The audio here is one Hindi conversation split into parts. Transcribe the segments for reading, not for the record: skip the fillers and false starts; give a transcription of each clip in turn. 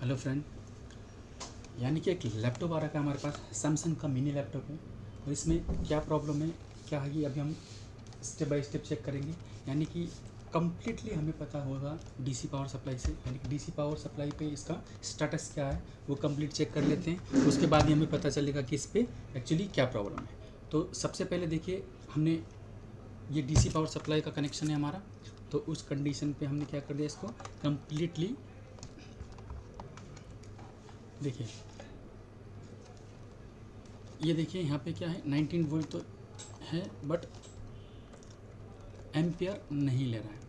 हेलो फ्रेंड, यानी कि एक लैपटॉप आ रखा है हमारे पास, सैमसंग का मिनी लैपटॉप है। और इसमें क्या प्रॉब्लम है, क्या है, कि अभी हम स्टेप बाय स्टेप चेक करेंगे। यानी कि कम्प्लीटली हमें पता होगा डीसी पावर सप्लाई से, यानी कि डीसी पावर सप्लाई पे इसका स्टेटस क्या है वो कंप्लीट चेक कर लेते हैं। उसके बाद ही हमें पता चलेगा कि इस पर एक्चुअली क्या प्रॉब्लम है। तो सबसे पहले देखिए, हमने ये डीसी पावर सप्लाई का कनेक्शन है हमारा, तो उस कंडीशन पे हमने क्या कर दिया, इसको कम्प्लीटली देखिए। ये देखिए यहाँ पे क्या है, 19 वोल्ट तो है बट एम्पियर नहीं ले रहा है।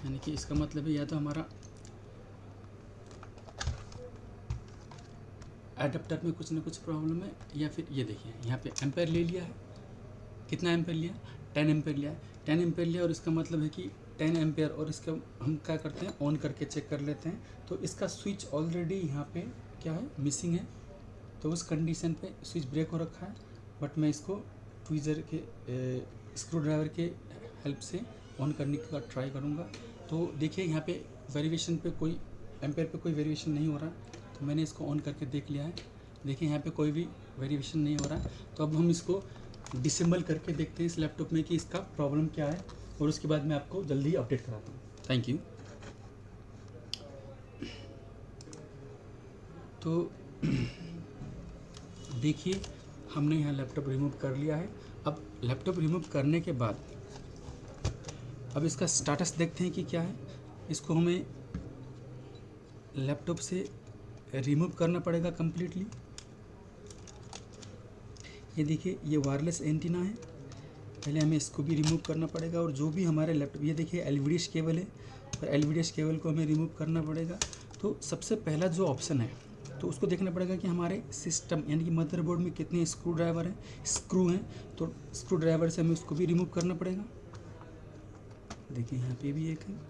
यानी कि इसका मतलब है या तो हमारा एडाप्टर में कुछ ना कुछ प्रॉब्लम है, या फिर ये देखिए यहाँ पे एम्पेयर ले लिया है। कितना एम्पेयर लिया, 10 एम्पेयर लिया है। 10 एम्पेयर लिया और इसका मतलब है कि 10 एम्पेयर, और इसका हम क्या करते हैं, ऑन करके चेक कर लेते हैं। तो इसका स्विच ऑलरेडी यहाँ पे क्या है, मिसिंग है। तो उस कंडीशन पे स्विच ब्रेक हो रखा है, बट मैं इसको ट्वीज़र के स्क्रू ड्राइवर के हेल्प से ऑन करने का ट्राई करूँगा। तो देखिए यहाँ पे वेरिएशन पे कोई एम्पेयर पे कोई वेरिएशन नहीं हो रहा, तो मैंने इसको ऑन करके देख लिया है। देखिए यहाँ पे कोई भी वेरिएशन नहीं हो रहा। तो अब हम इसको डिसेंबल करके देखते हैं इस लैपटॉप में कि इसका प्रॉब्लम क्या है, और उसके बाद मैं आपको जल्दी अपडेट कराता हूँ। Thank you. तो देखिए हमने यहाँ लैपटॉप रिमूव कर लिया है। अब लैपटॉप रिमूव करने के बाद अब इसका स्टेटस देखते हैं कि क्या है। इसको हमें लैपटॉप से रिमूव करना पड़ेगा कम्प्लीटली। ये देखिए, ये वायरलेस एंटीना है, पहले हमें इसको भी रिमूव करना पड़ेगा। और जो भी हमारे लैपटॉप, ये देखिए एलवीडीएस केबल है, और एलवीडीएस केबल को हमें रिमूव करना पड़ेगा। तो सबसे पहला जो ऑप्शन है, तो उसको देखना पड़ेगा कि हमारे सिस्टम यानी कि मदरबोर्ड में कितने स्क्रू ड्राइवर हैं, स्क्रू हैं। तो स्क्रू ड्राइवर से हमें उसको भी रिमूव करना पड़ेगा। देखिए यहाँ पे भी एक है।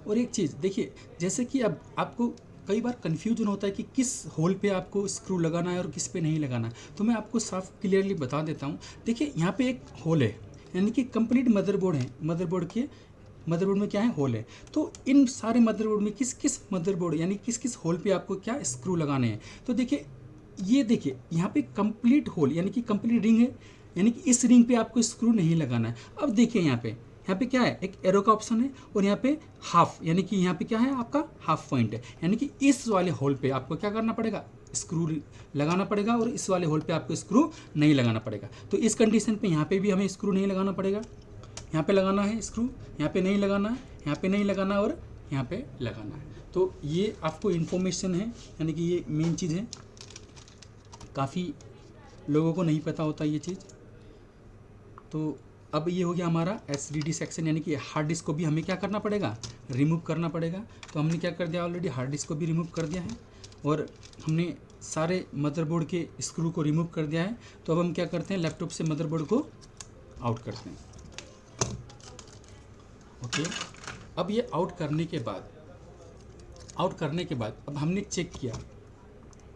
और एक चीज़ देखिए, जैसे कि अब आपको कई बार कन्फ्यूजन होता है कि किस होल पे आपको स्क्रू लगाना है और किस पे नहीं लगाना है, तो मैं आपको साफ क्लियरली बता देता हूँ। देखिए यहाँ पे एक होल है, यानी कि कंप्लीट मदरबोर्ड है, मदरबोर्ड में क्या है, होल है। तो इन सारे मदरबोर्ड में किस किस मदरबोर्ड यानी किस किस होल पे आपको क्या स्क्रू लगाने हैं। तो देखिए, ये देखिए यहाँ पे कंप्लीट होल यानी कि कंप्लीट रिंग है, यानी कि इस रिंग पे आपको स्क्रू नहीं लगाना है। अब देखिए यहाँ पे क्या है, एक एरो का ऑप्शन है, और यहाँ पे हाफ, यानी कि यहाँ पे क्या है, आपका हाफ पॉइंट है। यानी कि इस वाले होल पे आपको क्या करना पड़ेगा, स्क्रू लगाना पड़ेगा, और इस वाले होल पे आपको स्क्रू नहीं लगाना पड़ेगा। तो इस कंडीशन पे यहाँ पे भी हमें स्क्रू नहीं लगाना पड़ेगा। यहाँ पे लगाना है स्क्रू, यहाँ पे नहीं लगाना है, यहाँ पे नहीं लगाना, और यहाँ पे लगाना है। तो ये आपको इन्फॉर्मेशन है, यानी कि ये मेन चीज़ है। काफ़ी लोगों को नहीं पता होता ये चीज़। तो अब ये हो गया हमारा एसडीडी सेक्शन, यानी कि हार्ड डिस्क को भी हमें क्या करना पड़ेगा, रिमूव करना पड़ेगा। तो हमने क्या कर दिया, ऑलरेडी हार्ड डिस्क को भी रिमूव कर दिया है, और हमने सारे मदरबोर्ड के स्क्रू को रिमूव कर दिया है। तो अब हम क्या करते हैं, लैपटॉप से मदरबोर्ड को आउट करते हैं। ओके, अब ये आउट करने के बाद अब हमने चेक किया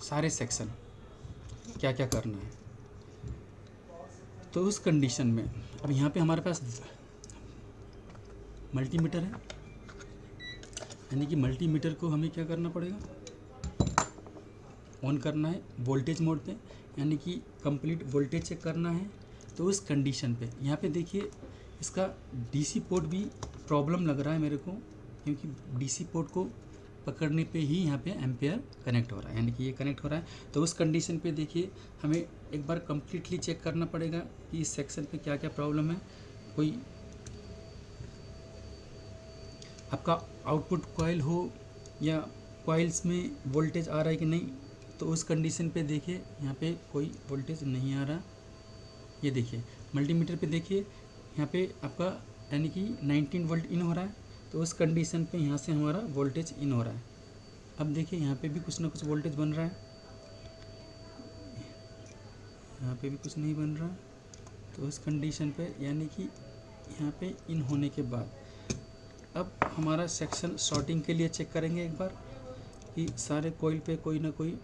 सारे सेक्शन क्या क्या करना है। तो उस कंडीशन में अब यहाँ पे हमारे पास मल्टीमीटर है, यानी कि मल्टीमीटर को हमें क्या करना पड़ेगा, ऑन करना है वोल्टेज मोड पे, यानी कि कंप्लीट वोल्टेज चेक करना है। तो उस कंडीशन पे यहाँ पे देखिए, इसका डीसी पोर्ट भी प्रॉब्लम लग रहा है मेरे को, क्योंकि डीसी पोर्ट को पकड़ने पे ही यहाँ पे एम्पेयर कनेक्ट हो रहा है, यानी कि ये कनेक्ट हो रहा है। तो उस कंडीशन पे देखिए, हमें एक बार कम्प्लीटली चेक करना पड़ेगा कि इस सेक्शन पे क्या क्या प्रॉब्लम है। कोई आपका आउटपुट कॉइल हो या कॉइल्स में वोल्टेज आ रहा है कि नहीं। तो उस कंडीशन पे देखिए, यहाँ पे कोई वोल्टेज नहीं आ रहा। ये देखिए मल्टीमीटर पे देखिए, यहाँ पे आपका यानी कि 19 वोल्ट इन हो रहा है। तो उस कंडीशन पे यहाँ से हमारा वोल्टेज इन हो रहा है। अब देखिए यहाँ पे भी कुछ ना कुछ वोल्टेज बन रहा है, यहाँ पे भी कुछ नहीं बन रहा। तो उस कंडीशन पे यानी कि यहाँ पे इन होने के बाद अब हमारा सेक्शन शॉर्टिंग के लिए चेक करेंगे एक बार कि सारे कोइल पे कोई ना कोई।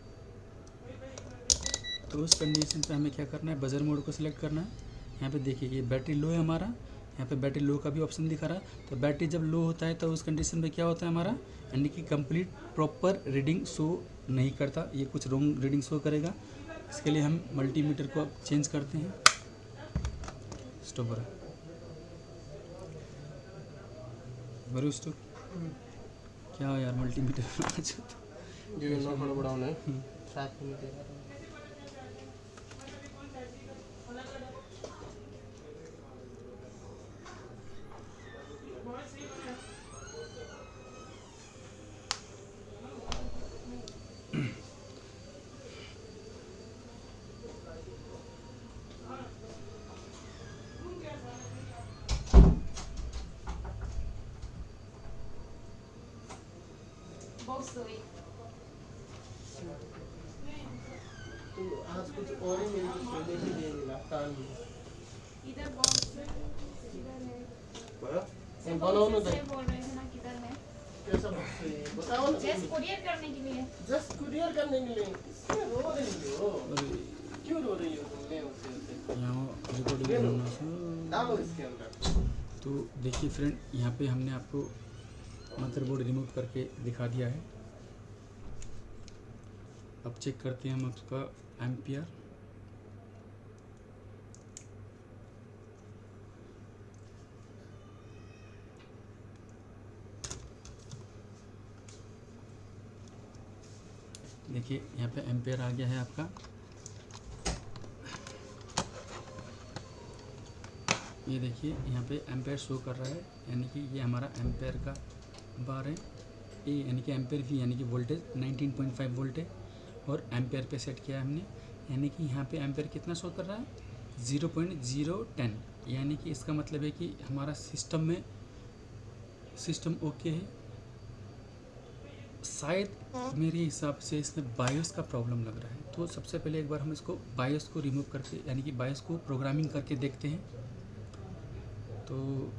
तो उस कंडीशन पे हमें क्या करना है, बजर मोड को सिलेक्ट करना है। यहाँ पे देखिए ये बैटरी लो है हमारा, यहाँ पे बैटरी लो का भी ऑप्शन दिखा रहा है। तो बैटरी जब लो होता है तो उस कंडीशन में क्या होता है हमारा, यानी कि कंप्लीट प्रॉपर रीडिंग शो नहीं करता, ये कुछ रॉन्ग रीडिंग शो करेगा। इसके लिए हम मल्टीमीटर को अब चेंज करते हैं। स्टॉप हो रहा है, बरू स्टॉप क्या हो यार मल्टीमीटर ये ना बड़ा बड़ा होना है साथ में दे तो आज कुछ और ही मेरे को सोने के लिए मिला कान में इधर बॉक्स इधर है। ये बनाओ ना से बोल रहे थे ना किधर है? कैसा बॉक्स है ये? बताओ ना जस्ट कुरियर करने के लिए। जस्ट कुरियर करने के लिए इसमें रो रही हो क्यों रो रही हो तुम ले उसे यहाँ रिकॉर्डिंग ले लो करना है। डालो इसके अंदर तो देखिए फ्रेंड, यहाँ पे हमने आपको मदरबोर्ड रिमूव करके दिखा दिया है। अब चेक करते हैं हम उसका एम्पियर। देखिए यहाँ पे एम्पियर आ गया है आपका। ये देखिए यहाँ पे एम्पेयर शो कर रहा है, यानी कि ये हमारा एम्पेयर का बार है। ए यानी कि एम्पेयर वी यानी कि वोल्टेज 19.5 वोल्ट है और एम्पेयर पे सेट किया है हमने, यानी कि यहाँ पे एम्पेयर कितना शो कर रहा है 0.010, यानी कि इसका मतलब है कि हमारा सिस्टम में सिस्टम ओके है। शायद मेरे हिसाब से इसमें बायोस का प्रॉब्लम लग रहा है। तो सबसे पहले एक बार हम इसको बायोस को रिमूव करके, यानी कि बायोस को प्रोग्रामिंग करके देखते हैं। तो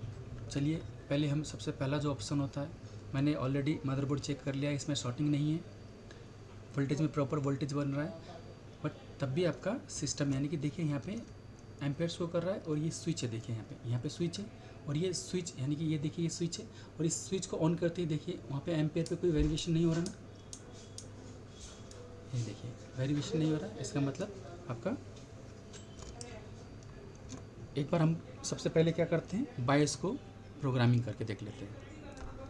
चलिए, पहले हम सबसे पहला जो ऑप्शन होता है, मैंने ऑलरेडी मदरबोर्ड चेक कर लिया है, इसमें शॉर्टिंग नहीं है, वोल्टेज में प्रॉपर वोल्टेज बन रहा है। बट तब भी आपका सिस्टम, यानी कि देखिए यहाँ पे एम्पेयर शो कर रहा है और ये स्विच है, देखिए यहाँ पे स्विच है और ये स्विच, यानी कि ये देखिए ये स्विच है और इस स्विच को ऑन करते ही देखिए वहाँ पे एम्पेयर पे कोई वेरिएशन नहीं हो रहा ना, ये देखिए वेरिएशन नहीं हो रहा। इसका मतलब आपका, एक बार हम सबसे पहले क्या करते हैं, बायस को प्रोग्रामिंग करके देख लेते हैं।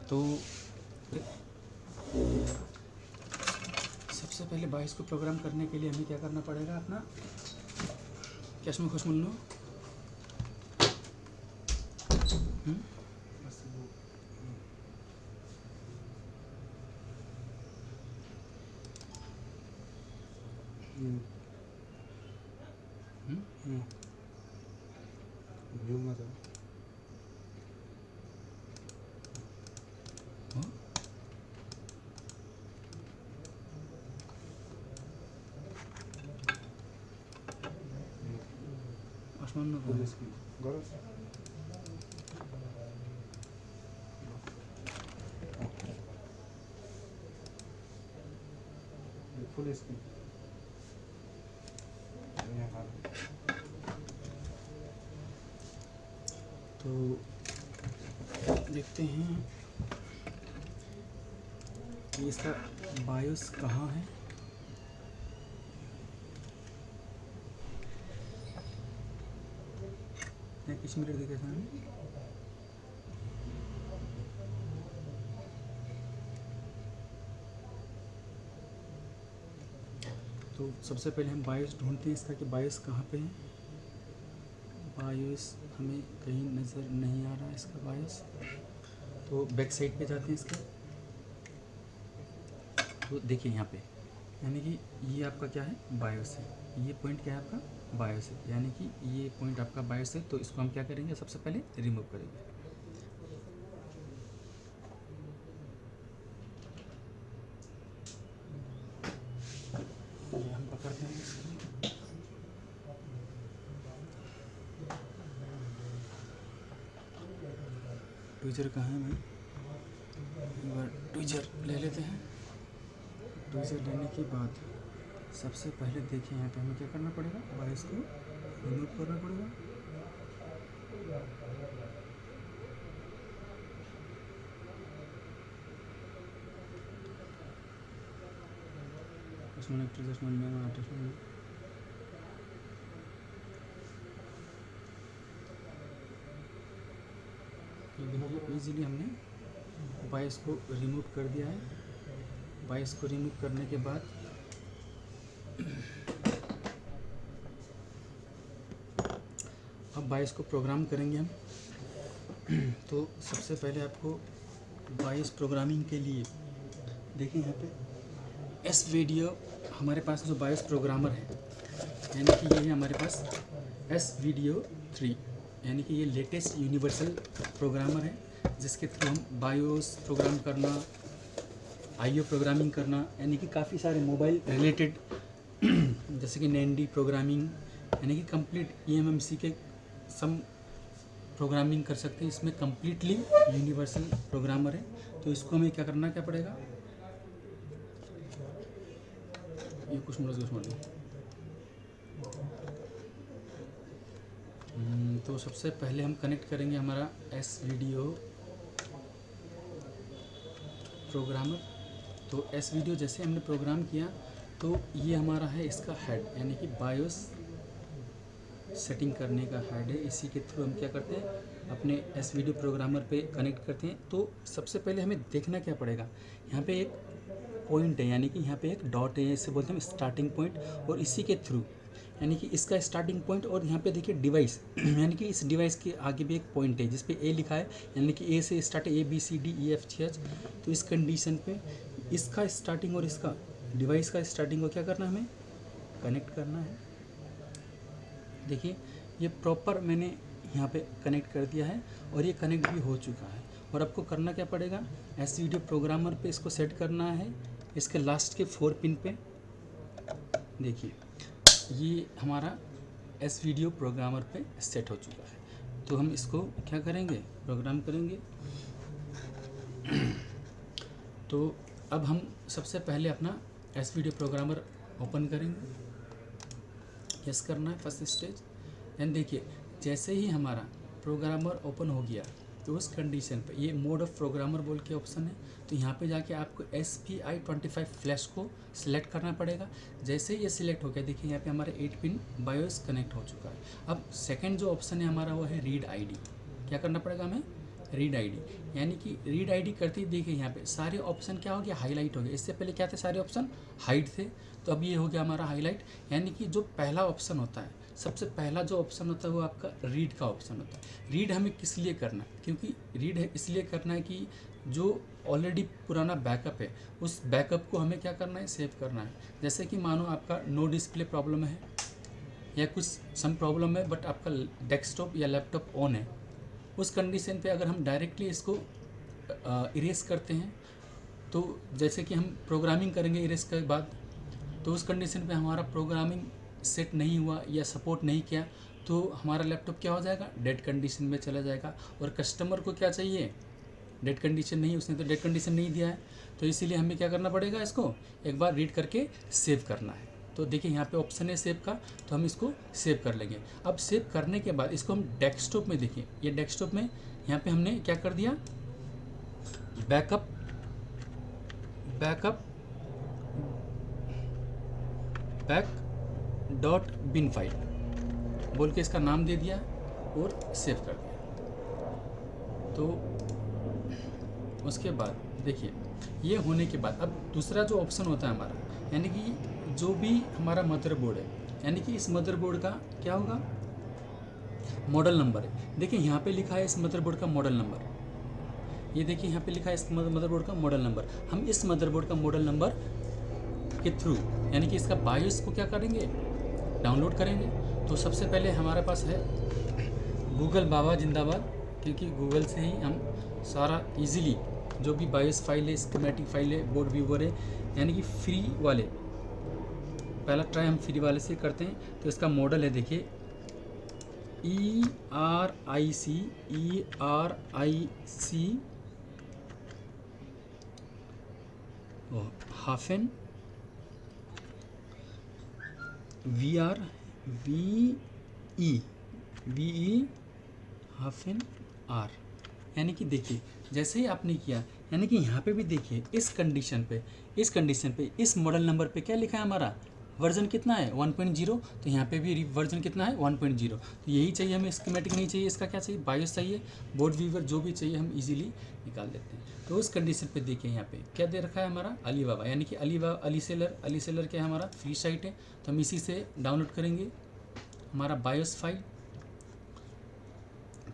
तो सबसे पहले बायस को प्रोग्राम करने के लिए हमें क्या करना पड़ेगा, अपना कैश में खुश मिलना व्यू में जाओ। आसमान में फुल स्क्रीन करो। फुल स्क्रीन तो देखते हैं कि इसका बायोस कहाँ है। किस मिनट देखे था तो सबसे पहले हम बायोस ढूंढते हैं इसका कि बायोस कहाँ पे है। बायोस हमें कहीं नज़र नहीं आ रहा है इसका बायोस। तो बैक साइड पे जाते हैं इसके। तो देखिए यहाँ पे, यानी कि ये आपका क्या है, बायोस है। ये पॉइंट क्या है आपका, बायोस है, यानी कि ये पॉइंट आपका बायोस है। तो इसको हम क्या करेंगे, सबसे पहले रिमूव करेंगे। ये हम पकड़ते हैं इसको। ट्विजर कहाँ है भाई, एक बार ट्विजर ले लेते हैं। ट्विजर लेने के बाद सबसे पहले देखिए यहाँ पे हमें क्या करना पड़ेगा, बायोस को रिमूव करना पड़ेगा। adjustment after adjustment में adjustment में इजीली हमने बायस को रिमूव कर दिया है। बायस को रिमूव करने के बाद अब बायस को प्रोग्राम करेंगे हम। तो सबसे पहले आपको बायस प्रोग्रामिंग के लिए देखिए यहाँ पे एस वीडियो हमारे पास जो बायस प्रोग्रामर है, यानी कि ये है हमारे पास एस वीडियो 3, यानी कि ये लेटेस्ट यूनिवर्सल प्रोग्रामर है जिसके थ्रू हम बायोस प्रोग्राम करना, आईओ प्रोग्रामिंग करना, यानी कि काफ़ी सारे मोबाइल रिलेटेड जैसे कि नैंडी प्रोग्रामिंग, यानी कि कंप्लीट EMMC के सम प्रोग्रामिंग कर सकते हैं। इसमें कम्प्लीटली यूनिवर्सल प्रोग्रामर है। तो इसको हमें क्या करना क्या पड़ेगा, ये कुछ तो सबसे पहले हम कनेक्ट करेंगे हमारा एस वीडियो प्रोग्रामर। तो एस वीडियो जैसे हमने प्रोग्राम किया तो ये हमारा है इसका हेड, यानी कि बायोस सेटिंग करने का हेड है। इसी के थ्रू हम क्या करते हैं, अपने एस वीडियो प्रोग्रामर पे कनेक्ट करते हैं। तो सबसे पहले हमें देखना क्या पड़ेगा, यहाँ पे एक पॉइंट है, यानी कि यहाँ पे एक डॉट है, इसे बोलते हैं स्टार्टिंग पॉइंट। और इसी के थ्रू यानी कि इसका स्टार्टिंग पॉइंट, और यहाँ पे देखिए डिवाइस यानी कि इस डिवाइस के आगे भी एक पॉइंट है जिस पे ए लिखा है, यानी कि ए से स्टार्ट है, ABCDEFGH। तो इस कंडीशन पे इसका स्टार्टिंग और इसका डिवाइस का स्टार्टिंग को क्या करना है, हमें कनेक्ट करना है। देखिए ये प्रॉपर मैंने यहाँ पे कनेक्ट कर दिया है और ये कनेक्ट भी हो चुका है। और आपको करना क्या पड़ेगा, एस वीडियो प्रोग्रामर पे इसको सेट करना है, इसके लास्ट के 4 पिन पे। देखिए ये हमारा एस वीडियो प्रोग्रामर पे सेट हो चुका है। तो हम इसको क्या करेंगे, प्रोग्राम करेंगे। तो अब हम सबसे पहले अपना एस वीडियो प्रोग्रामर ओपन करेंगे। यस करना है फर्स्ट स्टेज। एंड देखिए जैसे ही हमारा प्रोग्रामर ओपन हो गया तो उस कंडीशन पे ये मोड ऑफ प्रोग्रामर बोल के ऑप्शन है। तो यहाँ पे जाके आपको SPI25 फ्लैश को सिलेक्ट करना पड़ेगा। जैसे ही ये सिलेक्ट हो गया, देखिए यहाँ पे हमारे 8 पिन बायोस कनेक्ट हो चुका है। अब सेकंड जो ऑप्शन है हमारा वो है रीड आईडी। क्या करना पड़ेगा हमें, रीड आईडी, यानी कि रीड आईडी करते ही देखिए यहाँ पे सारे ऑप्शन क्या हो गया, हाईलाइट हो गया। इससे पहले क्या थे, सारे ऑप्शन हाइड थे, तो अब ये हो गया हमारा हाईलाइट। यानी कि जो पहला ऑप्शन होता है, सबसे पहला जो ऑप्शन होता है वो आपका रीड का ऑप्शन होता है। रीड हमें किस लिए करना है, क्योंकि रीड है इसलिए करना है कि जो ऑलरेडी पुराना बैकअप है उस बैकअप को हमें क्या करना है, सेव करना है। जैसे कि मानो आपका नो डिस्प्ले प्रॉब्लम है या कुछ सम प्रॉब्लम है, बट आपका डेस्कटॉप या लैपटॉप ऑन है, उस कंडीशन पे अगर हम डायरेक्टली इसको इरेज करते हैं, तो जैसे कि हम प्रोग्रामिंग करेंगे इरेज के बाद, तो उस कंडीशन पे हमारा प्रोग्रामिंग सेट नहीं हुआ या सपोर्ट नहीं किया तो हमारा लैपटॉप क्या हो जाएगा, डेड कंडीशन में चला जाएगा। और कस्टमर को क्या चाहिए, डेड कंडीशन नहीं, उसने तो डेड कंडीशन नहीं दिया है, तो इसीलिए हमें क्या करना पड़ेगा, इसको एक बार रीड करके सेव करना है। तो देखिए यहाँ पे ऑप्शन है सेव का, तो हम इसको सेव कर लेंगे। अब सेव करने के बाद इसको हम डेस्कटॉप में, देखिए ये डेस्कटॉप में यहाँ पे हमने क्या कर दिया, बैकअप डॉट बिन फाइल बोल के इसका नाम दे दिया और सेव कर दिया। तो उसके बाद देखिए ये होने के बाद अब दूसरा जो ऑप्शन होता है हमारा, यानी कि जो भी हमारा मदरबोर्ड है, यानी कि इस मदरबोर्ड का क्या होगा, मॉडल नंबर है। देखिए यहाँ पे लिखा है इस मदरबोर्ड का मॉडल नंबर, ये देखिए यहाँ पे लिखा है इस मदरबोर्ड का मॉडल नंबर। हम इस मदरबोर्ड का मॉडल नंबर के थ्रू यानी कि इसका बायोस को क्या करेंगे, डाउनलोड करेंगे। तो सबसे पहले हमारे पास है गूगल बाबा जिंदाबाद, क्योंकि गूगल से ही हम सारा इजीली जो भी बायोस फाइल है, स्कीमेटिक फाइल है, बोर्ड व्यूअर है, यानी कि फ्री वाले, पहला ट्राई हम फ्री वाले से करते हैं। तो इसका मॉडल है देखिए ERIC हाफेन VE हाफेन R यानी कि देखिए जैसे ही आपने किया, यानी कि यहाँ पे भी देखिए इस कंडीशन पे इस मॉडल नंबर पे क्या लिखा है हमारा, वर्जन कितना है 1.0, तो यहाँ पे भी वर्जन कितना है 1.0। तो यही चाहिए हमें, स्कीमेटिक नहीं चाहिए, इसका क्या चाहिए, बायोस चाहिए, बोर्ड वीवर जो भी चाहिए हम इजीली निकाल देते हैं। तो उस कंडीशन पे देखिए यहाँ पे क्या दे रखा है हमारा अलीबाबा, यानी कि अली सेलर क्या है हमारा फ्री साइट है, तो हम इसी से डाउनलोड करेंगे हमारा बायोस फाइल।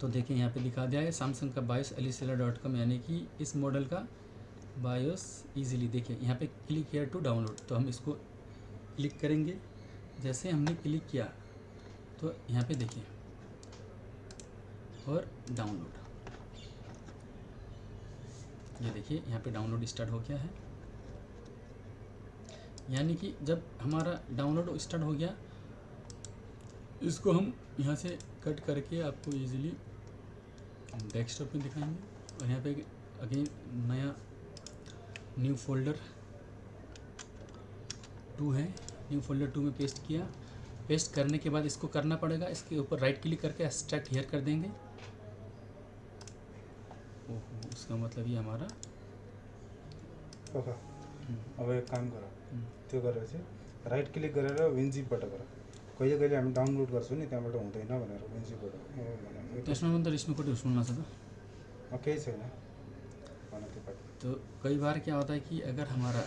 तो देखिए यहाँ पे दिखा दिया है सैमसंग का बायोस aliseller.com, यानी कि इस मॉडल का बायोस इजीली। देखिए यहाँ पे क्लिक हियर टू डाउनलोड, तो हम इसको क्लिक करेंगे। जैसे हमने क्लिक किया तो यहाँ पे देखिए और डाउनलोड, ये देखिए यहाँ पे डाउनलोड स्टार्ट हो गया है। यानी कि जब हमारा डाउनलोड स्टार्ट हो गया, इसको हम यहाँ से कट करके आपको इजीली डेस्कटॉप में दिखाएंगे। और यहाँ पे अगेन नया न्यू फोल्डर 2 है, न्यू फोल्डर 2 में पेस्ट किया। पेस्ट करने के बाद इसको करना पड़ेगा, इसके ऊपर राइट क्लिक करके एक्सट्रैक्ट हियर कर देंगे। ओहो, उसका मतलब ये हमारा पक्का। अब एक काम गर, त्यो गरेर चाहिँ राइट क्लिक गरेर विनजिपबाट गर। कहिले कहिले हामी डाउनलोड गर्छौँ नि, त्यहाँबाट हुँदैन भनेर विनजिपबाट त्यसमा पनि त रिस्मोकोटी सुन्नु छ त। केही छैन भन त्यो। तो कई बार क्या होता है कि अगर हमारा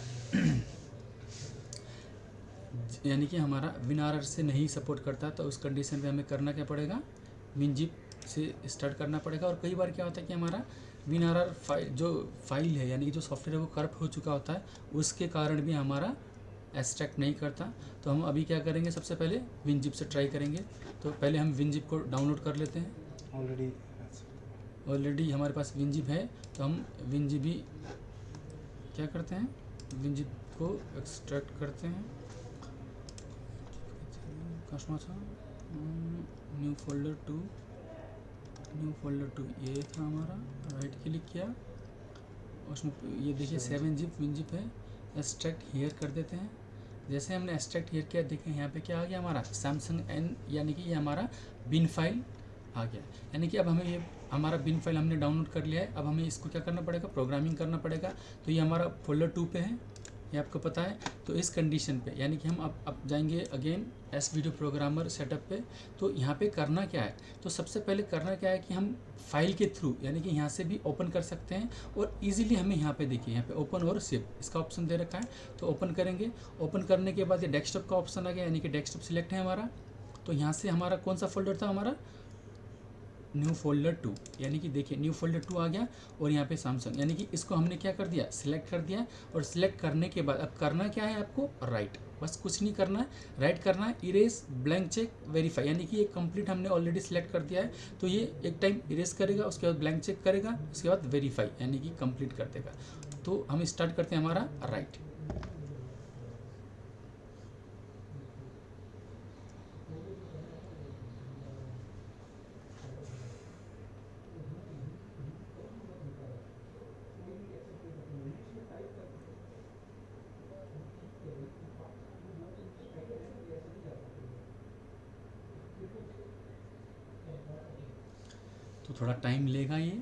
यानी कि हमारा विनआरआर से नहीं सपोर्ट करता, तो उस कंडीशन में हमें करना क्या पड़ेगा, विनजिप से स्टार्ट करना पड़ेगा। और कई बार क्या होता है कि हमारा विनआरआर फाइल है, यानी कि जो सॉफ्टवेयर है वो करप्ट हो चुका होता है, उसके कारण भी हमारा एक्सट्रैक्ट नहीं करता। तो हम अभी क्या करेंगे, सबसे पहले विनजिप से ट्राई करेंगे। तो पहले हम विनजिप को डाउनलोड कर लेते हैं। ऑलरेडी हमारे पास विनजिप है, तो हम विनजिप भी क्या करते हैं, विनजिप को एक्सट्रैक्ट करते हैं। न्यू फोल्डर 2 ये था हमारा, राइट क्लिक किया, उसमें ये देखिए 7 जिप विनजिप है, एक्सट्रैक्ट हियर कर देते हैं। जैसे हमने एक्सट्रैक्ट हियर किया, देखें यहाँ पे क्या आ गया हमारा सैमसंग एन, यानी कि ये हमारा बिन फाइल आ गया। यानी कि अब हमें ये हमारा बिन फाइल हमने डाउनलोड कर लिया है। अब हमें इसको क्या करना पड़ेगा, प्रोग्रामिंग करना पड़ेगा। तो ये हमारा फोल्डर 2 पे है, ये आपको पता है। तो इस कंडीशन पे यानी कि हम अब जाएंगे again S video programmer setup पे। तो यहाँ पे करना क्या है, तो सबसे पहले करना क्या है कि हम फाइल के थ्रू यानी कि यहाँ से भी ओपन कर सकते हैं, और इजीली हमें यहाँ पे देखिए यहाँ पे ओपन और सेव इसका ऑप्शन दे रखा है। तो ओपन करेंगे, ओपन करने के बाद ये डेस्कटॉप का ऑप्शन आ गया, यानी कि डेस्कटॉप सिलेक्ट है हमारा। तो यहाँ से हमारा कौन सा फोल्डर था, हमारा न्यू फोल्डर 2, यानी कि देखिए न्यू फोल्डर 2 आ गया। और यहाँ पे सैमसंग, यानी कि इसको हमने क्या कर दिया, सिलेक्ट कर दिया। और सिलेक्ट करने के बाद अब करना क्या है आपको, राइट, बस कुछ नहीं करना है, राइट करना है, इरेज, ब्लैंक चेक, वेरीफाई, यानी कि ये कंप्लीट हमने ऑलरेडी सिलेक्ट कर दिया है। तो ये एक टाइम इरेज करेगा, उसके बाद ब्लैंक चेक करेगा, उसके बाद वेरीफाई, यानी कि कंप्लीट कर देगा। तो हम स्टार्ट करते हैं हमारा राइट। तो थोड़ा टाइम लेगा ये।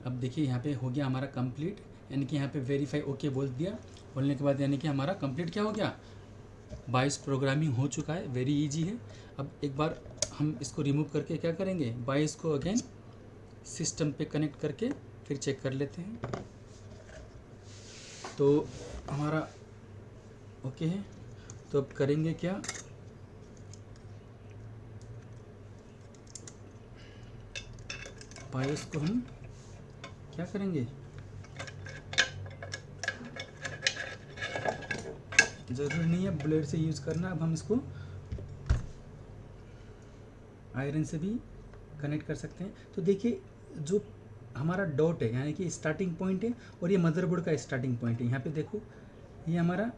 अब देखिए यहाँ पे हो गया हमारा कंप्लीट, यानी कि यहाँ पे वेरीफाई ओके बोल दिया। बोलने के बाद यानी कि हमारा कंप्लीट क्या हो गया, बायोस प्रोग्रामिंग हो चुका है, वेरी इजी है। अब एक बार हम इसको रिमूव करके क्या करेंगे, बायोस को अगेन सिस्टम पे कनेक्ट करके फिर चेक कर लेते हैं। तो हमारा ओके है। तो अब करेंगे क्या, बायोस को हम क्या करेंगे, ज़रूरी नहीं है ब्लेड से यूज़ करना। अब हम इसको आयरन से भी कनेक्ट कर सकते हैं। तो देखिए जो हमारा डॉट है यानी कि स्टार्टिंग पॉइंट है, और ये मदरबोर्ड का स्टार्टिंग पॉइंट है। यहाँ पे देखो ये हमारा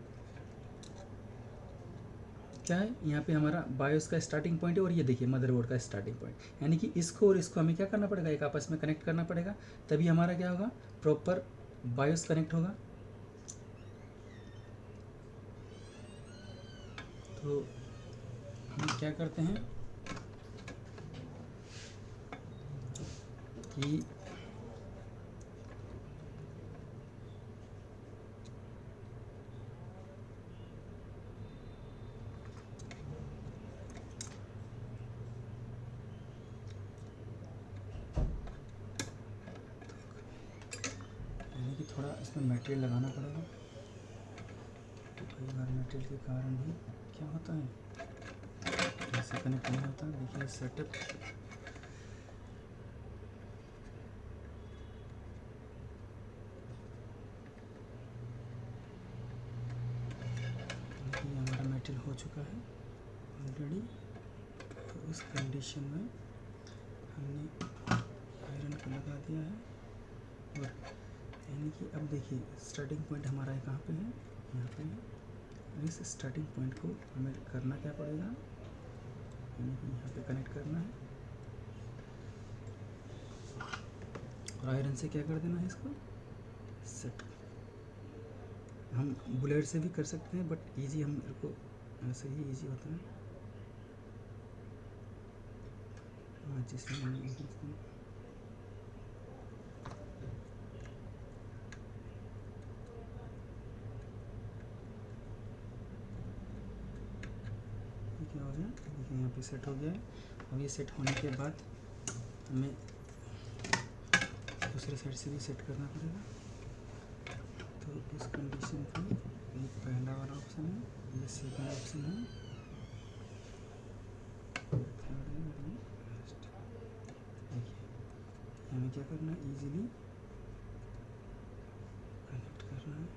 क्या है, यहाँ पे हमारा बायोस का स्टार्टिंग पॉइंट है, और ये देखिए मदरबोर्ड का स्टार्टिंग पॉइंट। यानी कि इसको और इसको हमें क्या करना पड़ेगा, एक आपस में कनेक्ट करना पड़ेगा, तभी हमारा क्या होगा, प्रॉपर बायोस कनेक्ट होगा। तो हम क्या करते हैं, कि थोड़ा इसमें मटेरियल लगाना पड़ेगा। तो कई बार मटेरियल के कारण भी क्या होता है, ऐसे कनेक्ट नहीं होता। देखिए सेटअप हमारा मटेरियल हो चुका है ऑलरेडी। तो इस कंडीशन में हमने आयरन को लगा दिया है और यानी कि अब देखिए स्टार्टिंग पॉइंट हमारा कहाँ पे है, यहाँ पे है। इस स्टार्टिंग पॉइंट को हमें करना क्या पड़ेगा, यानी कि यहाँ पे कनेक्ट करना है और आयरन से क्या कर देना है, इसको सेट। हम बुलेट से भी कर सकते हैं बट इजी हम मेरे को ऐसे ही इजी होता है। जिसमें क्या हो गया, देखिए यहाँ पे सेट हो गया है। अब ये सेट होने के बाद हमें दूसरे साइड से भी सेट करना पड़ेगा। तो इस कंडीशन पे ये पहला वाला ऑप्शन है, ये सेकंड ऑप्शन है, थर्ड है और ये लास्ट। देखिए हमें क्या करना है, इजीली कनेक्ट करना है।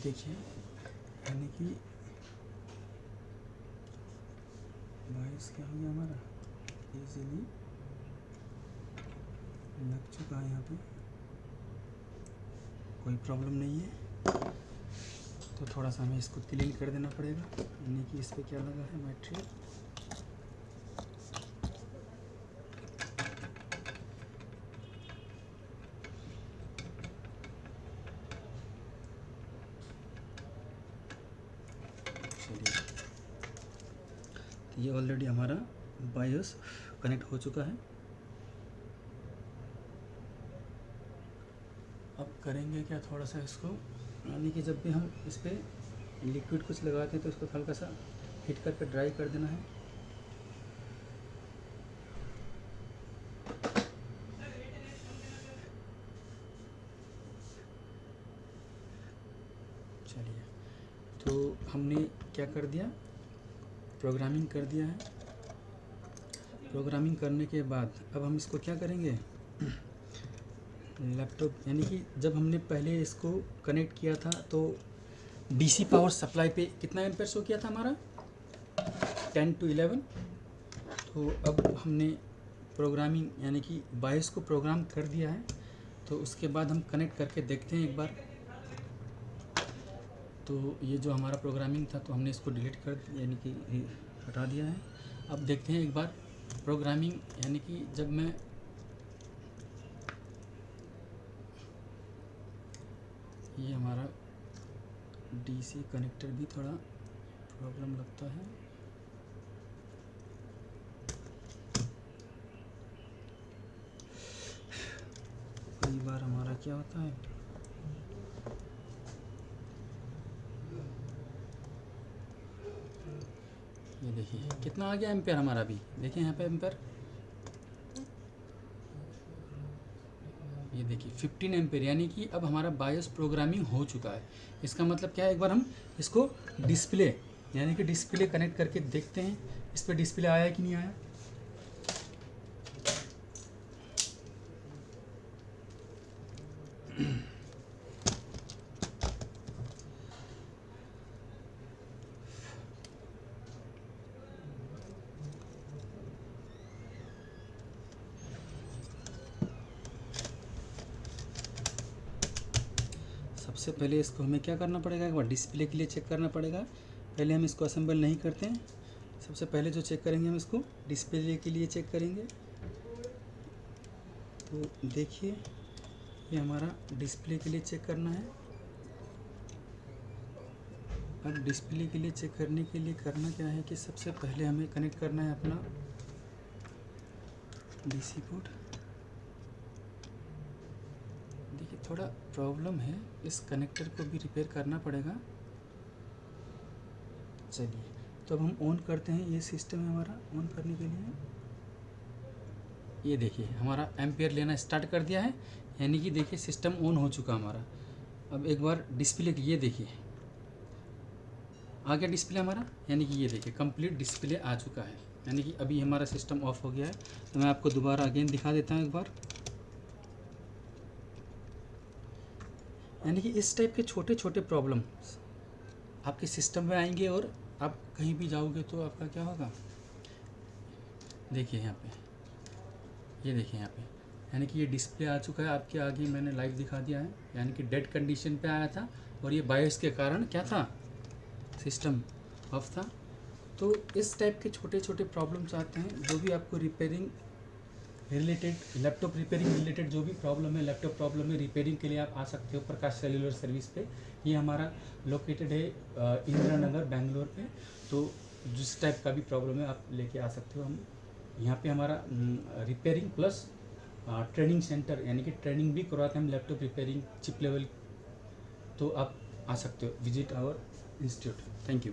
देखिए यानी कि बायस क्या हो गया हमारा, इजीली लग चुका है। यहाँ पे कोई प्रॉब्लम नहीं है। तो थोड़ा सा हमें इसको क्लीन कर देना पड़ेगा, यानी कि इस पर क्या लगा है मटेरियल। ये ऑलरेडी हमारा बायोस कनेक्ट हो चुका है। अब करेंगे क्या, थोड़ा सा इसको, यानी कि जब भी हम इस पर लिक्विड कुछ लगाते हैं तो इसको हल्का सा हीट करके ड्राई कर देना है। चलिए, तो हमने क्या कर दिया, प्रोग्रामिंग कर दिया है। प्रोग्रामिंग करने के बाद अब हम इसको क्या करेंगे, लैपटॉप, यानी कि जब हमने पहले इसको कनेक्ट किया था तो डीसी पावर सप्लाई पे कितना एम्पेयर शो किया था हमारा, 10 to 11। तो अब हमने प्रोग्रामिंग यानी कि बायस को प्रोग्राम कर दिया है। तो उसके बाद हम कनेक्ट करके देखते हैं एक बार। तो ये जो हमारा प्रोग्रामिंग था तो हमने इसको डिलीट कर यानी कि हटा दिया है। अब देखते हैं एक बार प्रोग्रामिंग, यानी कि जब मैं ये हमारा डीसी कनेक्टर भी थोड़ा प्रॉब्लम लगता है। कई बार हमारा क्या होता है, ये देखिए कितना आ गया एम्पेयर हमारा भी, देखिए यहाँ पे एम्पेयर, ये देखिए 15 एम्पेयर, यानी कि अब हमारा बायोस प्रोग्रामिंग हो चुका है। इसका मतलब क्या है, एक बार हम इसको डिस्प्ले यानी कि डिस्प्ले कनेक्ट करके देखते हैं इस पर डिस्प्ले आया कि नहीं आया। सबसे पहले इसको हमें क्या करना पड़ेगा, एक बार डिस्प्ले के लिए चेक करना पड़ेगा। पहले हम इसको असेंबल नहीं करते हैं, सबसे पहले जो चेक करेंगे हम इसको डिस्प्ले के लिए चेक करेंगे। तो देखिए ये हमारा डिस्प्ले के लिए चेक करना है। अब डिस्प्ले के लिए चेक करने के लिए करना क्या है कि सबसे पहले हमें कनेक्ट करना है अपना डीसी पोर्ट। देखिए थोड़ा प्रॉब्लम है, इस कनेक्टर को भी रिपेयर करना पड़ेगा। चलिए तो अब हम ऑन करते हैं, ये सिस्टम है हमारा। ऑन करने के लिए ये देखिए हमारा एम्पियर लेना स्टार्ट कर दिया है, यानी कि देखिए सिस्टम ऑन हो चुका हमारा। अब एक बार डिस्प्ले ये देखिए आ गया डिस्प्ले हमारा, यानी कि ये देखिए कंप्लीट डिस्प्ले आ चुका है, यानी कि अभी हमारा सिस्टम ऑफ हो गया है। तो मैं आपको दोबारा अगेन दिखा देता हूँ एक बार। यानी कि इस टाइप के छोटे छोटे प्रॉब्लम्स आपके सिस्टम में आएंगे और आप कहीं भी जाओगे तो आपका क्या होगा, देखिए यहाँ पे, ये देखिए यहाँ पे, यानी कि ये डिस्प्ले आ चुका है आपके आगे, मैंने लाइव दिखा दिया है। यानी कि डेड कंडीशन पे आया था और ये बायोस के कारण क्या था, सिस्टम ऑफ था। तो इस टाइप के छोटे छोटे प्रॉब्लम्स आते हैं। जो भी आपको repairing related, laptop repairing related जो भी प्रॉब्लम है, लैपटॉप प्रॉब्लम है, रिपेयरिंग के लिए आप आ सकते हो प्रकाश सेल्युलर सर्विस पे। ये हमारा लोकेटेड है इंदिरा नगर बेंगलोर पे। तो जिस टाइप का भी प्रॉब्लम है आप लेके आ सकते हो। हम यहाँ पे हमारा रिपेयरिंग प्लस ट्रेनिंग सेंटर, यानी कि ट्रेनिंग भी करवाते हैं हम लैपटॉप रिपेयरिंग चिप लेवल। तो आप आ सकते हो, visit our institute. Thank you.